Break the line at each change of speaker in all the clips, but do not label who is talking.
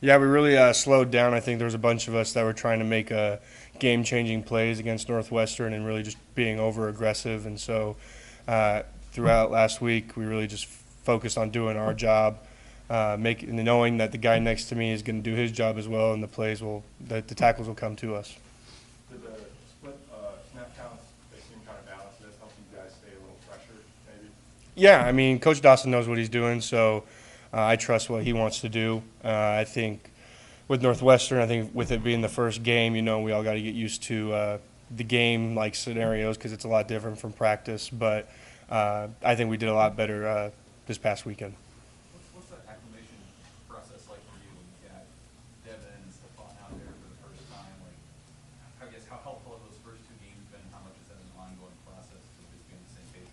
Yeah, we really slowed down. I think there was a bunch of us that were trying to make game-changing plays against Northwestern and really just being over-aggressive. And so uh, throughout last week, we really just focused on doing our job, knowing that the guy next to me is going to do his job as well, and the tackles will come to us.
Did the split snap counts, they seem kind of balanced, this help you guys stay a little fresher, maybe?
Yeah, I mean, Coach Dawson knows what he's doing, so I trust what he wants to do. I think with Northwestern, I think with it being the first game, we all got to get used to the game-like scenarios because it's a lot different from practice. But I think we did a lot better this past weekend.
What's the acclimation process like for you when you got Devin and Stephon out there for the first time? Like, I guess how helpful have those first two games been? How much is that an ongoing process to just be on the same page?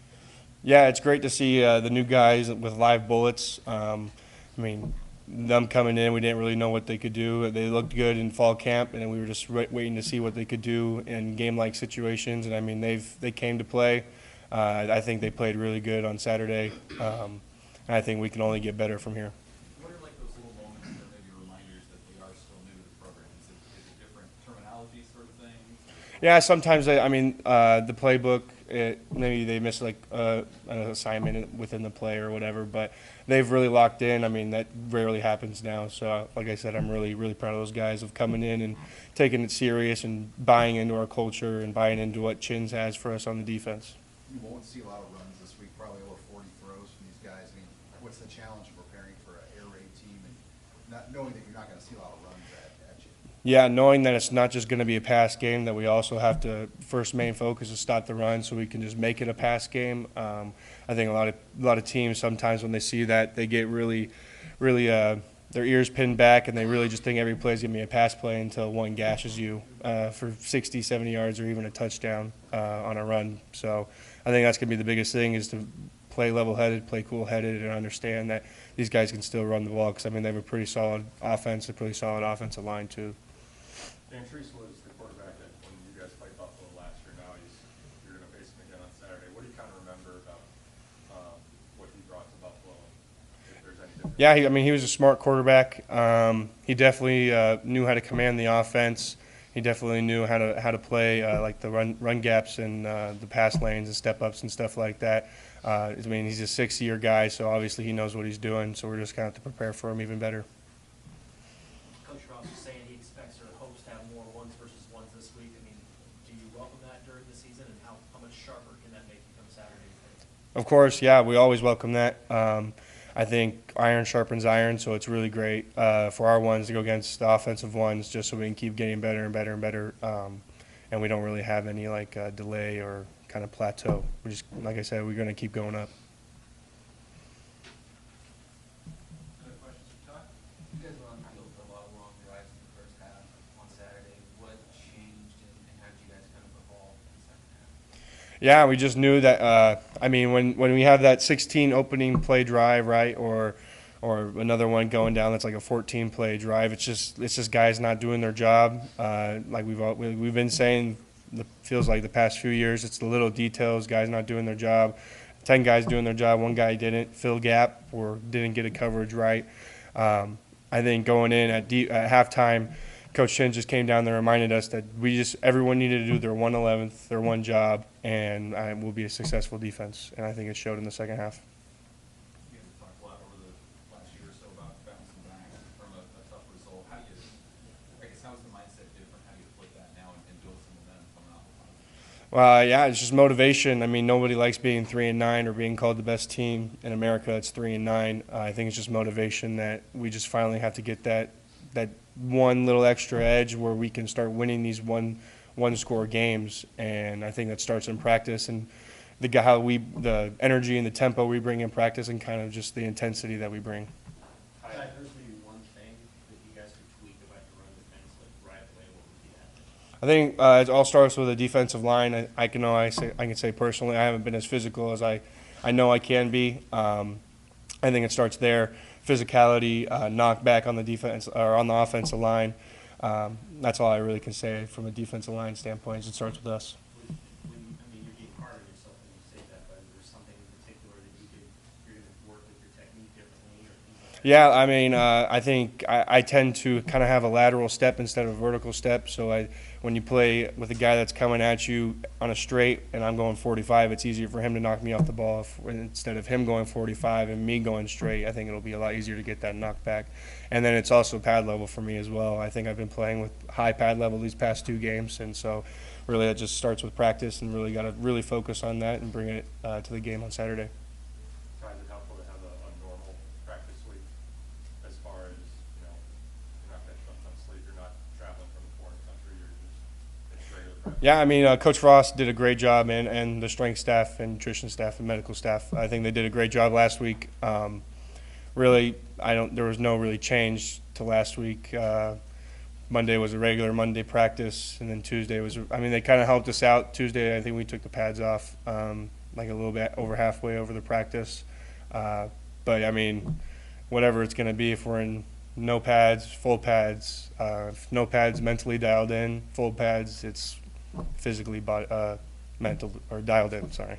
Yeah, it's great to see the new guys with live bullets. I mean, them coming in, we didn't really know what they could do. They looked good in fall camp, and then we were just waiting to see what they could do in game-like situations. And I mean, they came to play. I think they played really good on Saturday, and I think we can only get better from here.
What are like those little moments that maybe reminders that they are still new to the program? Is it different terminology sort of thing?
Yeah, sometimes the playbook, maybe they miss like an assignment within the play or whatever, but they've really locked in. I mean, that rarely happens now. So, like I said, I'm really, really proud of those guys of coming in and taking it serious and buying into our culture and buying into what Chins has for us on the defense.
You won't see a lot of runs this week, probably over 40 throws from these guys. I mean, what's the challenge of preparing for an air raid team and not knowing that you're not going to see a lot of runs at you?
Yeah, knowing that it's not just going to be a pass game, that we also have to first main focus is stop the run, so we can just make it a pass game. I think a lot of teams sometimes when they see that they get really their ears pinned back and they really just think every play is going to be a pass play until one gashes you for 60, 70 yards or even a touchdown on a run. So I think that's going to be the biggest thing is to play level-headed, play cool-headed, and understand that these guys can still run the ball because, I mean, they have a pretty solid offense, a pretty solid offensive line too.
Dan Treese was the quarterback when you guys played Buffalo last year. Now you're going to face him again on Saturday. What do you kind of remember about what he brought to Buffalo, if there's any difference?
Yeah, he was a smart quarterback. He definitely knew how to command the offense. He definitely knew how to play like the run gaps and the pass lanes and step ups and stuff like that. I mean, he's a 6-year guy, so obviously he knows what he's doing. So we're just going to have to prepare for him even better.
Coach Ross is saying he expects or hopes to have more ones versus ones this week. I mean, do you welcome that during the season, and how much sharper can that make you come Saturday?
Of course, yeah, we always welcome that. I think iron sharpens iron, so it's really great for our ones to go against the offensive ones just so we can keep getting better and better and better. And we don't really have any delay or kind of plateau. We're just, like I said, we're going to keep going up.
Other questions for Todd? You guys were on the field for a lot of long drives in the first half on Saturday. What changed and how did you guys kind of evolve in the second half?
Yeah, we just knew that. I mean, when we have that 16 opening play drive, right, or another one going down that's like a 14 play drive, it's just guys not doing their job. Like we've been saying, feels like the past few years, it's the little details, guys not doing their job. 10 guys doing their job, one guy didn't fill gap or didn't get a coverage right. I think going in at halftime, Coach Shin just came down there and reminded us that everyone needed to do their 1/11th, their one job, and we'll be a successful defense. And I think it showed in the second half.
You guys have talked a lot over the last year or so about bouncing back from a tough result. How's the mindset different? How do you flip that now and build some momentum coming off the positive?
Well, yeah, it's just motivation. I mean, nobody likes being 3-9 or being called the best team in America. It's 3-9. I think it's just motivation that we just finally have to get that one little extra edge where we can start winning these one-score games. And I think that starts in practice and the energy and the tempo we bring in practice and kind of just the intensity that we bring.
If there's maybe one thing that you guys could tweak about your run defense, like right away, what would be that?
I think it all starts with a defensive line. I can say personally, I haven't been as physical as I know I can be. I think it starts there. Physicality, knockback on the defense or on the offensive line. That's all I really can say from a defensive line standpoint. It starts with us.
I mean, you're being hard on yourself when you say that, but is there something in particular that you're going to work with your technique differently or things like
Yeah, I mean, I think I tend to kind of have a lateral step instead of a vertical step. So when you play with a guy that's coming at you on a straight and I'm going 45, it's easier for him to knock me off the ball instead of him going 45 and me going straight. I think it'll be a lot easier to get that knockback. And then it's also pad level for me as well. I think I've been playing with high pad level these past 2 games, and so really it just starts with practice and really got to really focus on that and bring it to the game on Saturday.
Ty, is it helpful to have a normal practice week as far as, you know, you're not catching up on sleep, you're not traveling from a foreign country, you're just, it's regular practice?
Yeah, I mean, Coach Frost did a great job, and the strength staff and nutrition staff and medical staff. I think they did a great job last week. Really, there was no really change to last week. Monday was a regular Monday practice, and then Tuesday was, I mean, they kind of helped us out. Tuesday, I think we took the pads off, like a little bit over halfway over the practice. But, I mean, whatever it's going to be, if we're in no pads, full pads, if no pads mentally dialed in, full pads, it's physically mental or dialed in, sorry.